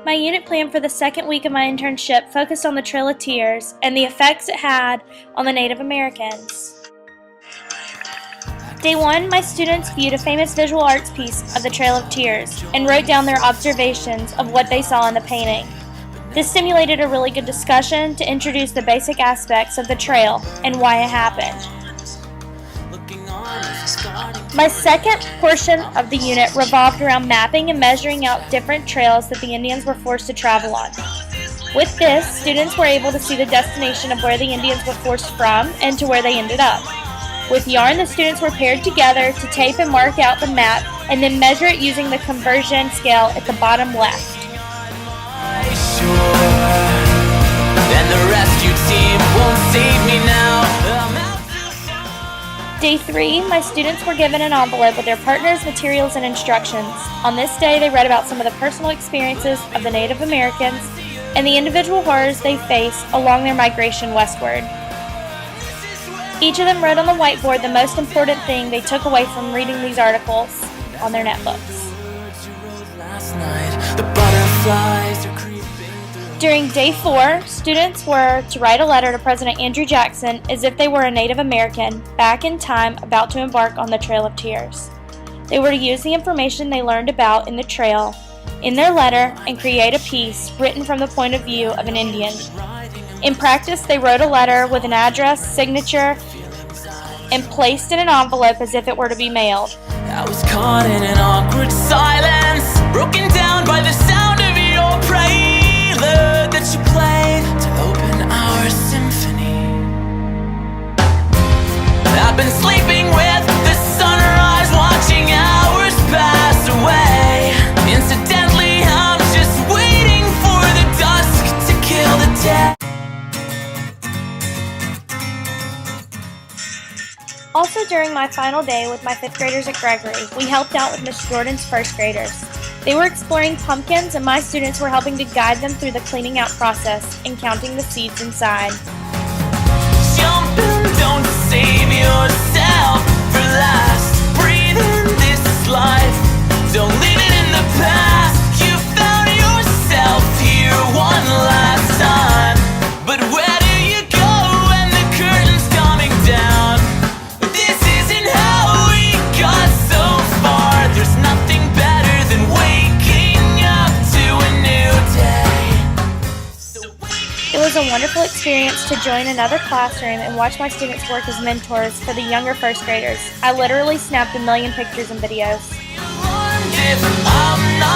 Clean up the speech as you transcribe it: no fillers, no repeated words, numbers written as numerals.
My unit plan for the second week of my internship focused on the Trail of Tears and the effects it had on the Native Americans. Day 1, my students viewed a famous visual arts piece of the Trail of Tears and wrote down their observations of what they saw in the painting. This stimulated a really good discussion to introduce the basic aspects of the trail and why it happened. My second portion of the unit revolved around mapping and measuring out different trails that the Indians were forced to travel on. With this, students were able to see the destination of where the Indians were forced from and to where they ended up. With yarn, the students were paired together to tape and mark out the map and then measure it using the conversion scale at the bottom left. Day 3, my students were given an envelope with their partners, materials, and instructions. On this day, they read about some of the personal experiences of the Native Americans and the individual horrors they face along their migration westward. Each of them wrote on the whiteboard the most important thing they took away from reading these articles on their netbooks. During Day 4, students were to write a letter to President Andrew Jackson as if they were a Native American back in time about to embark on the Trail of Tears. They were to use the information they learned about in the trail in their letter and create a piece written from the point of view of an Indian. In practice, they wrote a letter with an address, signature, and placed in an envelope as if it were to be mailed. I was caught in an awkward silence, broken down by the sound of your prelude that you played to open our symphony. I've been sleeping with the sunrise, watching hours pass away. Incidentally, I'm just waiting for the dusk to kill the dead. Also, during my final day with my 5th graders at Gregory, we helped out with Miss Jordan's 1st graders. They were exploring pumpkins and my students were helping to guide them through the cleaning out process and counting the seeds inside. Jump and don't save yourself for last. Breathe in this life, don't leave it in the past. You found yourself here one last time, but where do you go when the curtain's coming down? This isn't how we got so far. There's nothing better than waking up to a new day. It was a wonderful experience to join another classroom and watch my students work as mentors for the younger 1st graders. I literally snapped a million pictures and videos. If I'm not